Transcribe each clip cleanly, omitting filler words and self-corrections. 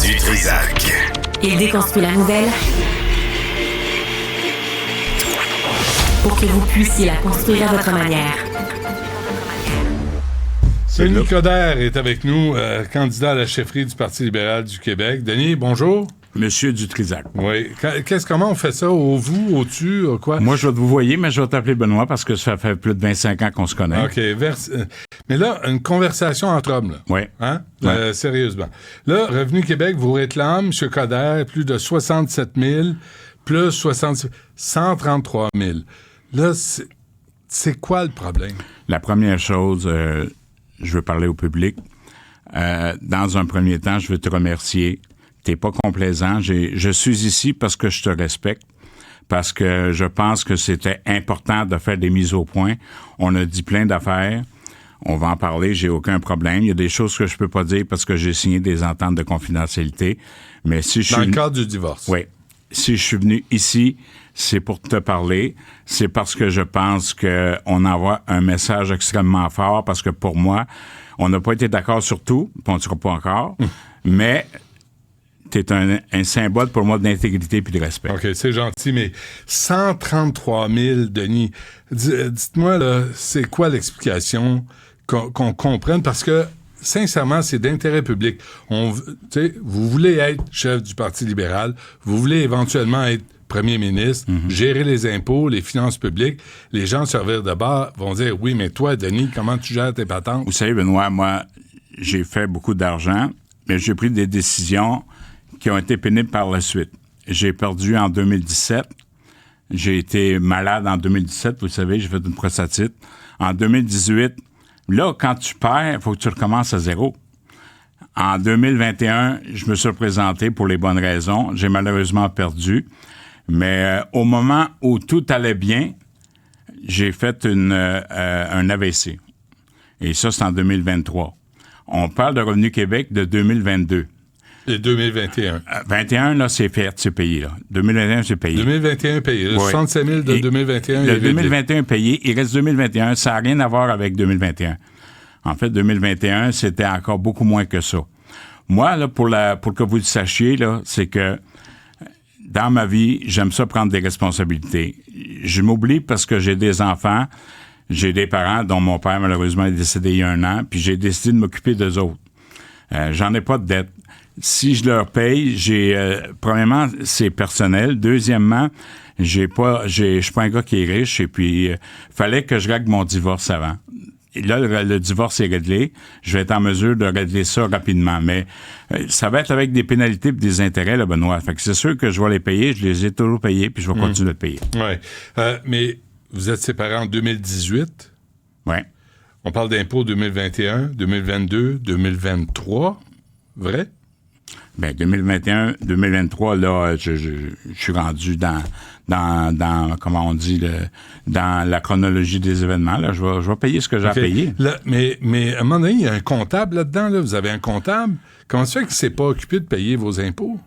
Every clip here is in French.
Du Trizac. Il déconstruit la nouvelle pour que vous puissiez la construire à votre manière. Denis Coderre est avec nous, candidat à la chefferie du Parti libéral du Québec. Denis, bonjour. Monsieur du Trizac. Oui. Comment on fait ça? Au vous, au-tu, au quoi? Moi, je vais te vous voyer, mais je vais t'appeler Benoît parce que ça fait plus de 25 ans qu'on se connaît. OK. Mais là, une conversation entre hommes, là. Oui. Hein? Ouais. Sérieusement. Là, Revenu Québec vous réclame, M. Coderre, plus de 67 000, plus 133 000. Là, c'est quoi le problème? La première chose, je veux parler au public. Dans un premier temps, je veux te remercier. T'es pas complaisant. Je suis ici parce que je te respecte, parce que je pense que c'était important de faire des mises au point. On a dit plein d'affaires. On va en parler, j'ai aucun problème. Il y a des choses que je peux pas dire parce que j'ai signé des ententes de confidentialité. Mais si je Dans suis le cadre du divorce. Oui. Si je suis venu ici, c'est pour te parler. C'est parce que je pense qu'on envoie un message extrêmement fort, parce que pour moi, on n'a pas été d'accord sur tout, puis on ne sera pas encore, mais t'es un symbole pour moi d'intégrité puis de respect. OK, c'est gentil, mais 133 000, Denis, dites-moi, là, c'est quoi l'explication qu'on comprenne? Parce que, sincèrement, c'est d'intérêt public. Vous voulez être chef du Parti libéral, vous voulez éventuellement être premier ministre, gérer les impôts, les finances publiques. Les gens se revirent de bord, vont dire, oui, mais toi, Denis, comment tu gères tes patentes? Vous savez, Benoît, moi, j'ai fait beaucoup d'argent, mais j'ai pris des décisions qui ont été pénibles par la suite. J'ai perdu en 2017. J'ai été malade en 2017, vous savez, j'ai fait une prostatite. En 2018, là, quand tu perds, il faut que tu recommences à zéro. En 2021, je me suis représenté pour les bonnes raisons. J'ai malheureusement perdu. Mais au moment où tout allait bien, j'ai fait un AVC. Et ça, c'est en 2023. On parle de Revenu Québec de 2022. Et 2021. 21, là, c'est fait, c'est payé, là. 2021, c'est payé. 2021 payé. Le Oui. 65 000 de 2021 Le est réglé. 2021 payé. Il reste 2021. Ça n'a rien à voir avec 2021. En fait, 2021, c'était encore beaucoup moins que ça. Moi, là, pour que vous le sachiez, là, c'est que dans ma vie, j'aime ça prendre des responsabilités. Je m'oublie parce que j'ai des enfants, j'ai des parents dont mon père, malheureusement, est décédé il y a 1 an, puis j'ai décidé de m'occuper d'eux autres. J'en ai pas de dette. Si je leur paye, premièrement, c'est personnel. Deuxièmement, je suis pas un gars qui est riche, et puis fallait que je règle mon divorce avant. Et là, le divorce est réglé. Je vais être en mesure de régler ça rapidement. Mais ça va être avec des pénalités et des intérêts, là, Benoît. Fait que c'est sûr que je vais les payer. Je les ai toujours payés, puis je vais continuer de payer. Oui. Mais vous êtes séparés en 2018. Oui. On parle d'impôts 2021, 2022, 2023. Vrai? Bien, 2021, 2023, là, je suis rendu dans comment on dit, dans la chronologie des événements. Là, je vais payer ce que j'ai à payer. Là, mais à un moment donné, il y a un comptable là-dedans. Là. Vous avez un comptable. Comment ça fait qu'il ne s'est pas occupé de payer vos impôts?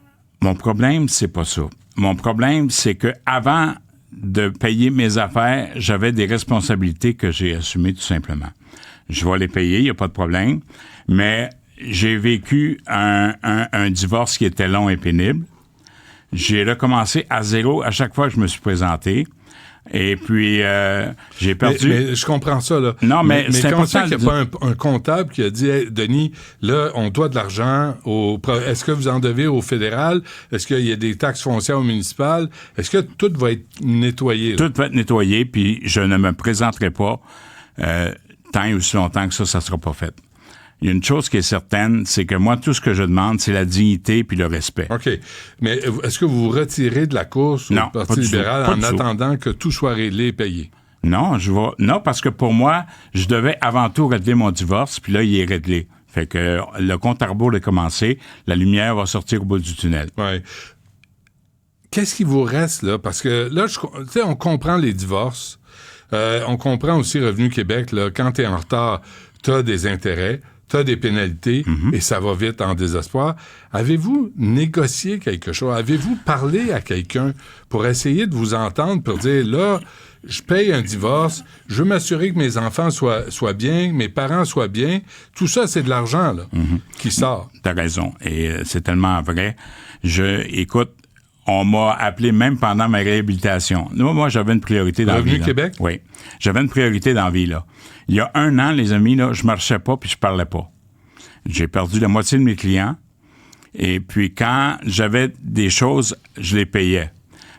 Mon problème, c'est pas ça. Mon problème, c'est que avant de payer mes affaires, j'avais des responsabilités que j'ai assumées tout simplement. Je vais les payer, il n'y a pas de problème. Mais j'ai vécu un divorce qui était long et pénible. J'ai recommencé à zéro à chaque fois que je me suis présenté. Et puis, j'ai perdu... Mais je comprends ça, là. Non, mais c'est comment important ça qu'il n'y a pas un comptable qui a dit, hey, Denis, là, on doit de l'argent Est-ce que vous en devez au fédéral? Est-ce qu'il y a des taxes foncières au municipal? Est-ce que tout va être nettoyé? Là? Tout va être nettoyé, puis je ne me présenterai pas tant et aussi longtemps que ça sera pas fait. Il y a une chose qui est certaine, c'est que moi, tout ce que je demande, c'est la dignité puis le respect. OK. Mais est-ce que vous vous retirez de la course au Parti libéral en attendant que tout soit réglé et payé? Non, non, parce que pour moi, je devais avant tout régler mon divorce, puis là, il est réglé. Fait que le compte à rebours est commencé, la lumière va sortir au bout du tunnel. Oui. Qu'est-ce qui vous reste, là? Parce que là, on comprend les divorces. On comprend aussi Revenu Québec, là, quand t'es en retard, t'as des intérêts. T'as des pénalités et ça va vite en désespoir. Avez-vous négocié quelque chose? Avez-vous parlé à quelqu'un pour essayer de vous entendre, pour dire, là, je paye un divorce, je veux m'assurer que mes enfants soient bien, mes parents soient bien. Tout ça, c'est de l'argent là, qui sort. T'as raison. Et c'est tellement vrai. Écoute, on m'a appelé même pendant ma réhabilitation. Moi, j'avais une priorité dans la vie. Revenu Québec? Oui. J'avais une priorité dans la vie, là. Il y a 1 an, les amis, là, je marchais pas puis je parlais pas. J'ai perdu la moitié de mes clients. Et puis, quand j'avais des choses, je les payais.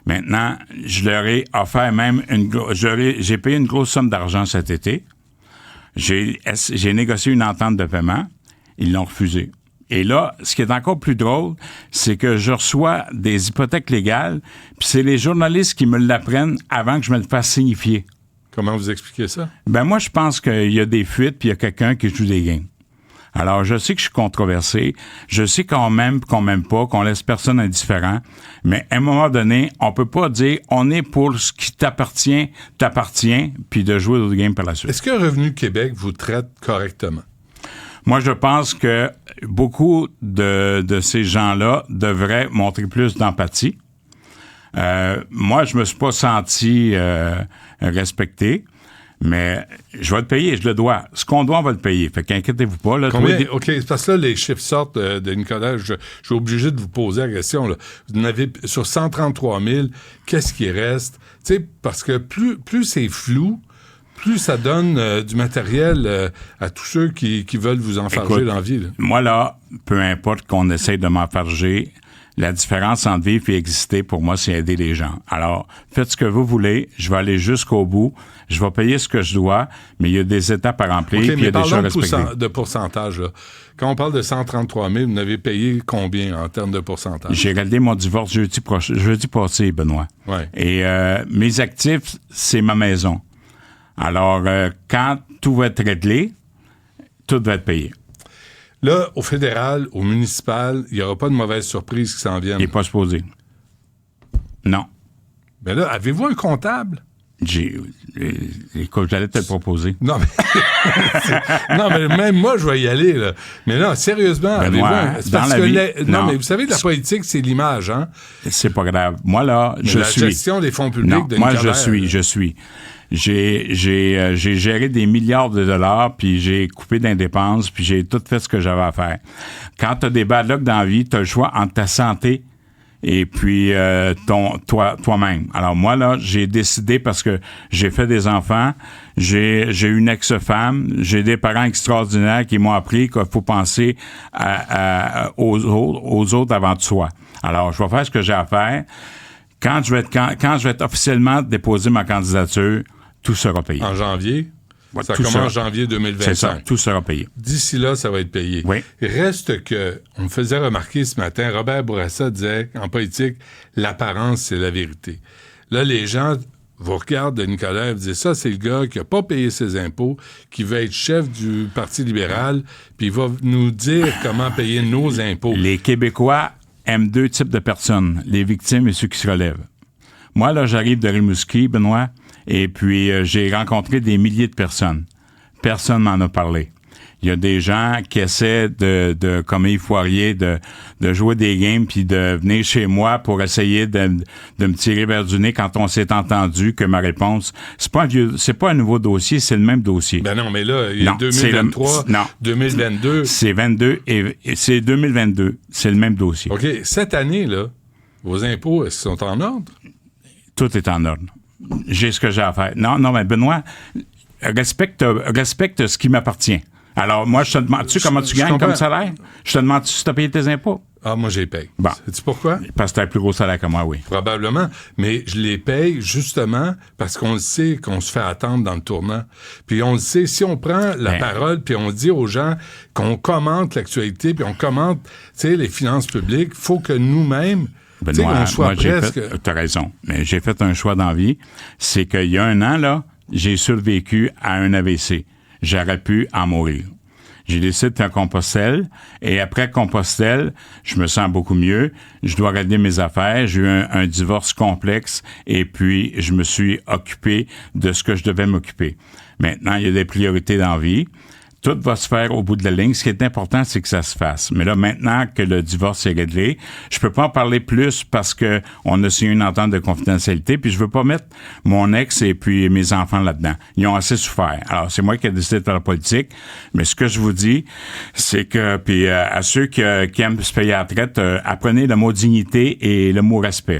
Maintenant, je leur ai offert même j'ai payé une grosse somme d'argent cet été. J'ai négocié une entente de paiement. Ils l'ont refusé. Et là, ce qui est encore plus drôle, c'est que je reçois des hypothèques légales, puis c'est les journalistes qui me l'apprennent avant que je me le fasse signifier. Comment vous expliquez ça? Ben moi, je pense qu'il y a des fuites, puis il y a quelqu'un qui joue des games. Alors, je sais que je suis controversé, je sais qu'on m'aime pas, qu'on laisse personne indifférent, mais à un moment donné, on peut pas dire on est pour ce qui t'appartient, puis de jouer d'autres games par la suite. Est-ce que Revenu Québec vous traite correctement? Moi, je pense que beaucoup de ces gens-là devraient montrer plus d'empathie. Moi, je me suis pas senti respecté, mais je vais le payer, je le dois. Ce qu'on doit, on va le payer. Fait qu'inquiétez-vous pas. Là, Combien? OK, parce que là, les chiffres sortent de Nicolas. Je suis obligé de vous poser la question. Là. Vous en avez sur 133 000, qu'est-ce qui reste? Tu sais, parce que plus c'est flou, plus ça donne du matériel à tous ceux qui veulent vous enfarger dans la vie. Là. Moi, là, peu importe qu'on essaye de m'enfarger, la différence entre vivre et exister, pour moi, c'est aider les gens. Alors, faites ce que vous voulez, je vais aller jusqu'au bout, je vais payer ce que je dois, mais il y a des étapes à remplir, puis il y a des choses à respecter. De pourcentage, là. Quand on parle de 133 000, vous n'avez payé combien en termes de pourcentage? J'ai réglé mon divorce jeudi passé, Benoît. Ouais. Et mes actifs, c'est ma maison. Alors, quand tout va être réglé, tout va être payé. Là, au fédéral, au municipal, il n'y aura pas de mauvaises surprises qui s'en viennent. Il n'est pas supposé. Non. Ben là, avez-vous un comptable? Écoute, j'allais te le proposer. Non, mais même moi, je vais y aller, là. Mais non, sérieusement, Benoît, mais vous savez, la politique, c'est l'image, hein? C'est pas grave. Moi, là, mais la gestion des fonds publics de moi, Nicolas, je suis. J'ai géré des milliards de dollars, puis j'ai coupé des dépenses, puis j'ai tout fait ce que j'avais à faire. Quand tu as des bad luck dans la vie, tu as le choix entre ta santé et puis toi-même. Alors moi, là, j'ai décidé, parce que j'ai fait des enfants, j'ai une ex-femme, j'ai des parents extraordinaires qui m'ont appris qu'il faut penser aux autres avant de soi. Alors, je vais faire ce que j'ai à faire. Quand je vais être officiellement déposer ma candidature, tout sera payé. En janvier? Ouais, ça commence en janvier 2025. C'est ça, tout sera payé. D'ici là, ça va être payé. Oui. Il reste que, on me faisait remarquer ce matin, Robert Bourassa disait qu'en politique, l'apparence, c'est la vérité. Là, les gens vous regardent de Nicolas et vous disent, ça, c'est le gars qui n'a pas payé ses impôts, qui veut être chef du Parti libéral, puis il va nous dire comment payer nos impôts. Les Québécois aiment 2 types de personnes, les victimes et ceux qui se relèvent. Moi, là, j'arrive de Rimouski, Benoît, et puis j'ai rencontré des milliers de personnes. Personne m'en a parlé. Il y a des gens qui essaient comme Yves Poirier, de jouer des games puis de venir chez moi pour essayer de me tirer vers du nez quand on s'est entendu que ma réponse, c'est pas un nouveau dossier, c'est le même dossier. Ben non, mais là, il y a 2023, 2022. C'est 22 et c'est 2022. C'est le même dossier. OK. Cette année, là, vos impôts, est-ce qu'ils sont en ordre? Tout est en ordre. J'ai ce que j'ai à faire. Non, mais Benoît, respecte ce qui m'appartient. Alors, moi, je te demande, tu sais comment tu gagnes comme salaire? Je te demande si tu as payé tes impôts? Ah, moi, je les paye. Bon. Sais-tu pourquoi? Parce que tu as un plus gros salaire que moi, oui. Probablement. Mais je les paye justement parce qu'on le sait qu'on se fait attendre dans le tournant. Puis on le sait, si on prend la parole puis on dit aux gens qu'on commente l'actualité puis on commente, tu sais, les finances publiques, faut que nous-mêmes, Benoît, on soit presque... T'as raison. Mais j'ai fait un choix dans la vie. C'est qu'il y a 1 an, là, j'ai survécu à un AVC. J'aurais pu en mourir. J'ai décidé de faire Compostelle. Et après Compostelle, je me sens beaucoup mieux. Je dois régler mes affaires. J'ai eu un divorce complexe. Et puis, je me suis occupé de ce que je devais m'occuper. Maintenant, il y a des priorités dans la vie. Tout va se faire au bout de la ligne. Ce qui est important, c'est que ça se fasse. Mais là, maintenant que le divorce est réglé, je peux pas en parler plus parce que on a signé une entente de confidentialité, puis je veux pas mettre mon ex et puis mes enfants là-dedans. Ils ont assez souffert. Alors, c'est moi qui ai décidé de faire la politique. Mais ce que je vous dis, c'est que, puis à ceux qui aiment se payer à la retraite, apprenez le mot dignité et le mot respect.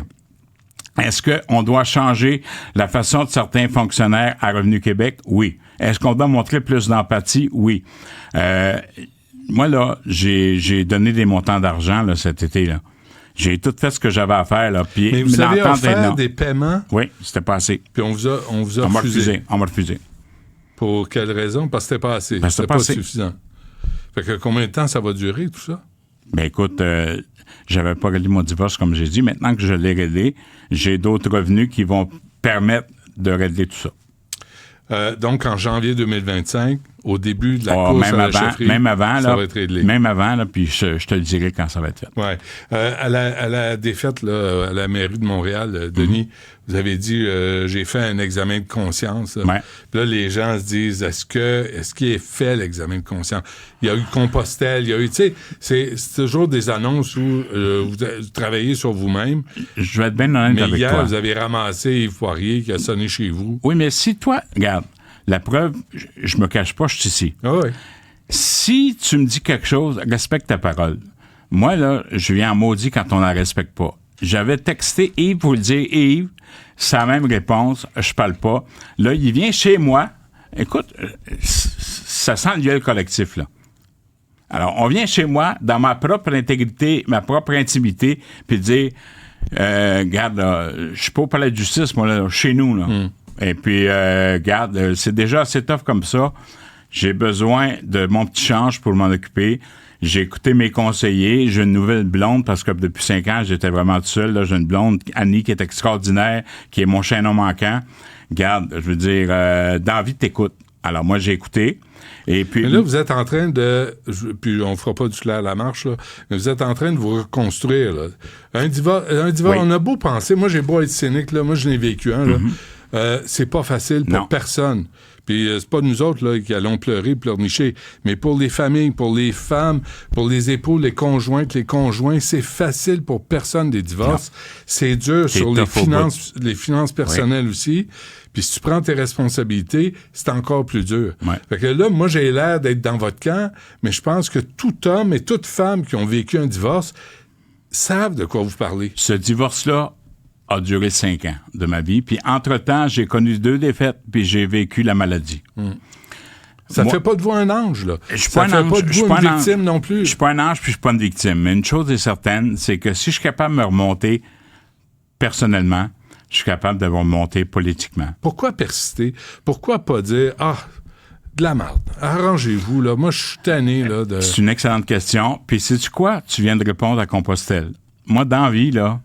Est-ce qu'on doit changer la façon de certains fonctionnaires à Revenu Québec? Oui. Est-ce qu'on doit montrer plus d'empathie? Oui. Moi, là, j'ai donné des montants d'argent là, cet été. Là. J'ai tout fait ce que j'avais à faire. Là, puis mais vous avez offert des paiements? Oui, c'était pas assez. Puis on vous a refusé. On m'a refusé. Pour quelle raison? Parce que c'était pas assez. C'était pas suffisant. Fait que combien de temps ça va durer, tout ça? Ben écoute, j'avais pas réglé mon divorce, comme j'ai dit. Maintenant que je l'ai réglé, j'ai d'autres revenus qui vont permettre de régler tout ça. Donc, en janvier 2025, au début de la course à la chefferie, ça va être réglé. Même avant, là, puis je te le dirai quand ça va être fait. Oui. À la défaite là, à la mairie de Montréal, Denis, vous avez dit j'ai fait un examen de conscience. Là. Ouais. Puis là, les gens se disent est-ce qu'il est fait l'examen de conscience? Il y a eu Compostelle, il y a eu, tu sais, c'est toujours des annonces où vous travaillez sur vous-même. Je vais être bien honnête avec toi. Mais hier, vous avez ramassé Yves Poirier qui a sonné chez vous. Oui, mais si toi, regarde, la preuve, je me cache pas, je suis ici. Ah oui. Si tu me dis quelque chose, respecte ta parole. Moi, là, je viens en maudit quand on la respecte pas. J'avais texté Yves pour lui dire, Yves, c'est la même réponse, je parle pas. Là, il vient chez moi. Écoute, ça sent le duel collectif, là. Alors, on vient chez moi, dans ma propre intégrité, ma propre intimité, puis dire, regarde, je suis pas au palais de justice, moi, là, chez nous, là. Et puis, regarde, c'est déjà assez tough comme ça. J'ai besoin de mon petit change pour m'en occuper. J'ai écouté mes conseillers. J'ai une nouvelle blonde parce que depuis 5 ans, j'étais vraiment tout seul. Là, j'ai une blonde, Annie, qui est extraordinaire, qui est mon chaînon manquant. Regarde, je veux dire, dans la vie, t'écoutes. Alors, moi, j'ai écouté. Et puis, mais là, vous êtes en train de... Puis on fera pas du clair à la marche, là, mais vous êtes en train de vous reconstruire. Là. Un divorce, oui. On a beau penser... Moi, j'ai beau être cynique, là, moi, je l'ai vécu un, là. C'est pas facile pour personne. Puis c'est pas nous autres là, qui allons pleurer, pleurnicher, mais pour les familles, pour les femmes, pour les époux, les conjointes, les conjoints, c'est facile pour personne des divorces. Non. C'est dur sur les finances personnelles aussi. Puis si tu prends tes responsabilités, c'est encore plus dur. Ouais. Fait que là, moi, j'ai l'air d'être dans votre camp, mais je pense que tout homme et toute femme qui ont vécu un divorce savent de quoi vous parlez. Ce divorce-là a duré 5 ans de ma vie. Puis, entre-temps, j'ai connu 2 défaites, puis j'ai vécu la maladie. Ça ne fait pas de vous un ange, là. Je suis pas un ange. Ça fait pas de vous une victime non plus. Je suis pas un ange, puis je suis pas une victime. Mais une chose est certaine, c'est que si je suis capable de me remonter personnellement, je suis capable de me remonter politiquement. Pourquoi persister? Pourquoi pas dire, de la merde, arrangez-vous, là. Moi, je suis tanné, là, de... C'est une excellente question. Puis, sais-tu quoi? Tu viens de répondre à Compostelle. Moi, dans la vie, là,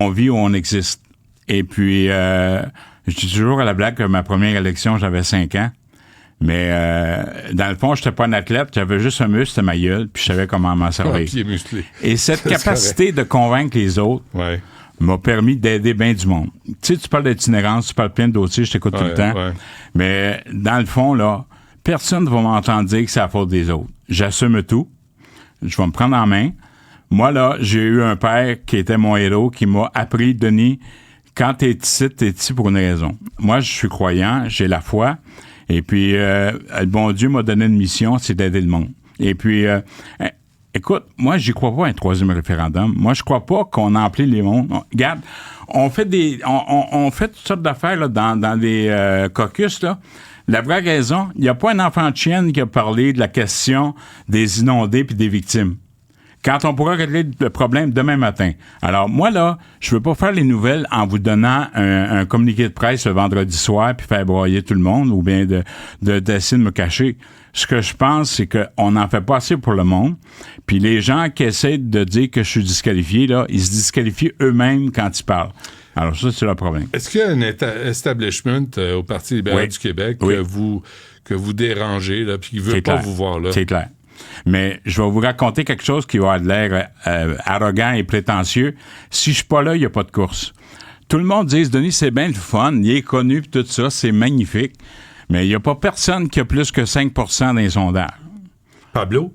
on vit où on existe. Et puis, je dis toujours à la blague que ma première élection, j'avais 5 ans. Mais dans le fond, j'étais pas un athlète, j'avais juste un muscle, c'était ma gueule, puis je savais comment m'en servir. Pied musclé. Et cette capacité de convaincre les autres m'a permis d'aider bien du monde. Tu sais, tu parles d'itinérance, tu parles plein de dossiers, je t'écoute tout le temps. Mais dans le fond, là, personne ne va m'entendre dire que c'est la faute des autres. J'assume tout. Je vais me prendre en main. Moi, là, j'ai eu un père qui était mon héros, qui m'a appris, Denis, quand t'es ici pour une raison. Moi, je suis croyant, j'ai la foi, et puis le bon Dieu m'a donné une mission, c'est d'aider le monde. Et puis, écoute, moi, j'y crois pas à un 3e référendum. Moi, je crois pas qu'on emplit les mondes. Regarde, on fait toutes sortes d'affaires là, dans des caucus, là. La vraie raison, il n'y a pas un enfant de chienne qui a parlé de la question des inondés puis des victimes. Quand on pourra régler le problème demain matin. Alors, moi, là, je veux pas faire les nouvelles en vous donnant un communiqué de presse le vendredi soir puis faire broyer tout le monde ou bien d'essayer de me cacher. Ce que je pense, c'est qu'on n'en fait pas assez pour le monde. Puis les gens qui essaient de dire que je suis disqualifié, là, ils se disqualifient eux-mêmes quand ils parlent. Alors ça, c'est le problème. Est-ce qu'il y a un establishment au Parti libéral du Québec que vous dérangez, là, puis qui ne veut pas vous voir là? C'est clair. Mais je vais vous raconter quelque chose qui va avoir de l'air arrogant et prétentieux. Si je suis pas là, il n'y a pas de course. Tout le monde dit, Denis, c'est bien le fun, il est connu, puis tout ça, c'est magnifique. Mais il n'y a pas personne qui a plus que 5 % dans les sondages. Pablo?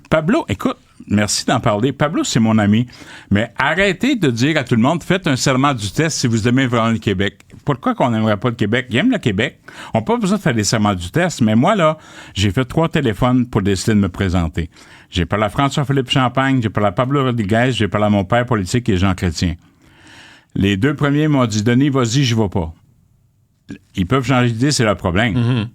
Pablo, écoute, merci d'en parler. Pablo, c'est mon ami. Mais arrêtez de dire à tout le monde, faites un serment du test si vous aimez vraiment le Québec. Pourquoi qu'on n'aimerait pas le Québec? Il aime le Québec. On n'a pas besoin de faire des serments du test. Mais moi, là, j'ai fait 3 téléphones pour décider de me présenter. J'ai parlé à François-Philippe Champagne, j'ai parlé à Pablo Rodriguez, j'ai parlé à mon père politique et Jean Chrétien. Les 2 premiers m'ont dit, Denis, vas-y, je vais pas. Ils peuvent changer d'idée, c'est leur problème. Mm-hmm.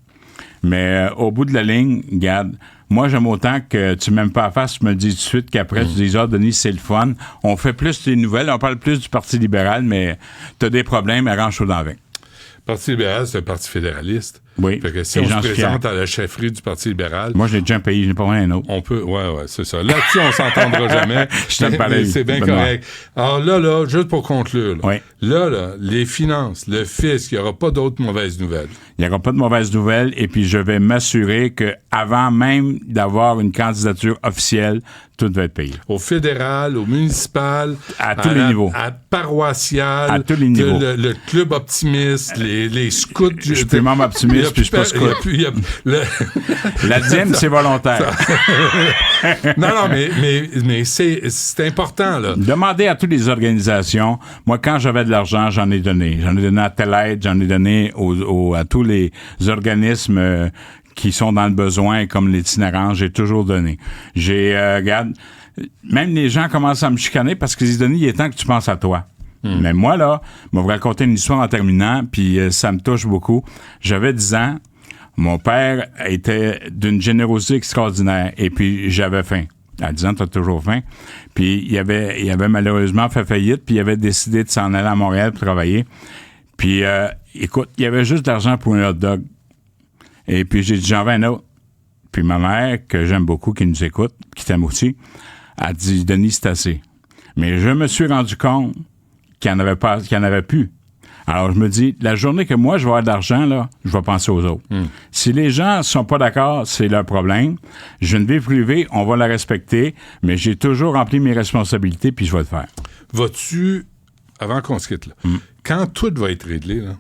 Mais au bout de la ligne, regarde, moi, j'aime autant que tu m'aimes pas à face, tu me le dis tout de suite, qu'après, tu dis, Denis, c'est le fun. On fait plus des nouvelles, on parle plus du Parti libéral, mais t'as des problèmes, arrange-toi dans avec. Le Parti libéral, c'est un parti fédéraliste. Oui. Fait que si Et on se j'en suis présente fier. à la chefferie du Parti libéral, Moi, j'ai déjà un pays, je n'ai pas rien autre. on peut... Ouais, c'est ça. Là-dessus, on s'entendra jamais. Je t'aime Mais pareil, c'est bien Benoît. correct. Alors là, juste pour conclure, là, Oui. là, les finances, le fisc, il n'y aura pas d'autres mauvaises nouvelles. Il n'y aura pas de mauvaises nouvelles et puis je vais m'assurer qu'avant même d'avoir une candidature officielle, tout va être payé. Au fédéral, au municipal, À tous les niveaux. À paroissial, À tous les niveaux. Le club optimiste, les scouts. Je suis plus membre optimiste puis je suis pas scout. La dîme, c'est volontaire. Non, mais c'est important, là. Demandez à toutes les organisations. Moi, quand j'avais de l'argent, j'en ai donné. J'en ai donné à Telaide, j'en ai donné à tous les organismes qui sont dans le besoin, comme l'itinérance, j'ai toujours donné. Regarde, même les gens commencent à me chicaner parce qu'ils disent, Denis, il est temps que tu penses à toi. Mais moi, là, je vais vous raconter une histoire en terminant, puis ça me touche beaucoup. J'avais 10 ans. Mon père était d'une générosité extraordinaire, et puis j'avais faim. À 10 ans, t'as toujours faim. Puis il avait malheureusement fait faillite, puis il avait décidé de s'en aller à Montréal pour travailler. Puis, écoute, il y avait juste de l'argent pour un hot dog. Et puis j'ai dit, j'en veux un autre. Puis ma mère, que j'aime beaucoup, qui nous écoute, qui t'aime aussi, a dit, Denis, c'est assez. Mais je me suis rendu compte qu'il n'y en avait plus. Alors, je me dis, la journée que moi, je vais avoir de l'argent, là, je vais penser aux autres. Si les gens ne sont pas d'accord, c'est leur problème. J'ai une vie privée, on va la respecter, mais j'ai toujours rempli mes responsabilités, puis je vais le faire. Vas-tu, avant qu'on se quitte, là, quand tout va être réglé, là,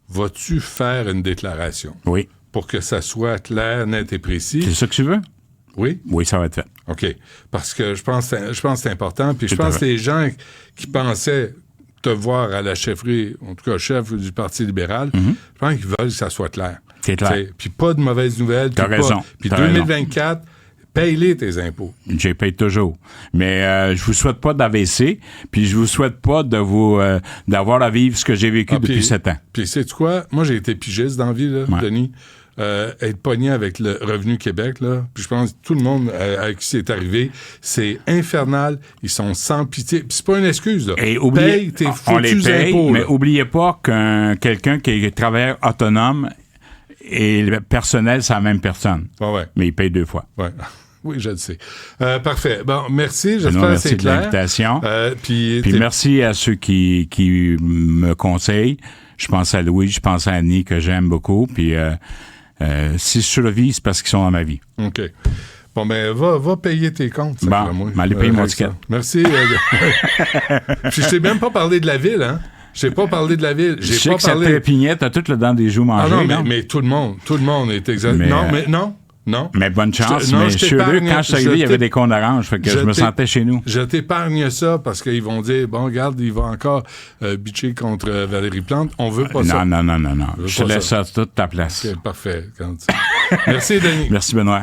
vas-tu faire une déclaration? Oui. Pour que ça soit clair, net et précis? C'est ça que tu veux? Oui? Oui, ça va être fait. OK. Parce que je pense que c'est important. Puis je Tout à pense que fait. les gens qui pensaient te voir à la chefferie, en tout cas chef du Parti libéral, je pense qu'ils veulent que ça soit clair. C'est clair. T'sais, puis pas de mauvaises nouvelles. T'as puis raison. Puis T'as 2024, paye-les tes impôts. J'ai payé toujours. Mais je vous souhaite pas d'AVC, puis je vous souhaite pas de vous d'avoir à vivre ce que j'ai vécu depuis 7 ans. Puis sais-tu quoi? Moi, j'ai été pigiste dans la vie, là, Ouais. Denis. Être pogné avec le Revenu Québec, là, puis je pense que tout le monde à qui c'est arrivé, c'est infernal. Ils sont sans pitié. Puis c'est pas une excuse, là. Et Paye tes on les foutus paye, impôts, mais là. oubliez pas quelqu'un qui est travailleur autonome et le personnel, c'est la même personne. Ouais. Mais il paye 2 fois. Ouais. Oui, je le sais. Parfait. Bon, merci. J'espère Benoît, que merci c'est de clair. l'invitation. Puis Puis merci à ceux qui me conseillent. Je pense à Louis, je pense à Annie, que j'aime beaucoup. Puis si je survis, c'est parce qu'ils sont dans ma vie. OK. Bon, ben, va payer tes comptes. Ça, Bon, pour moi. m'allez payer mon Reste ticket. ça. Merci. Puis je t'ai même pas parlé de la ville, hein? Je t'ai pas parlé de la ville. Je sais J'ai pas que ça parlé... trépignait, t'as tout le dent des joues mangées. Ah non, non? mais tout le monde est exact. Mais, Non. Mais bonne chance. Je- non, mais je je suis heureux, t'épargne- quand je suis arrivé, il y je avait des cônes d'orange. Fait que je me sentais chez nous. Je t'épargne ça parce qu'ils vont dire, bon, regarde, il va encore bitcher contre Valérie Plante. On veut pas ça. Non. Je te pas laisse ça à toute ta place. OK, parfait. Merci, Denis. Merci, Benoît.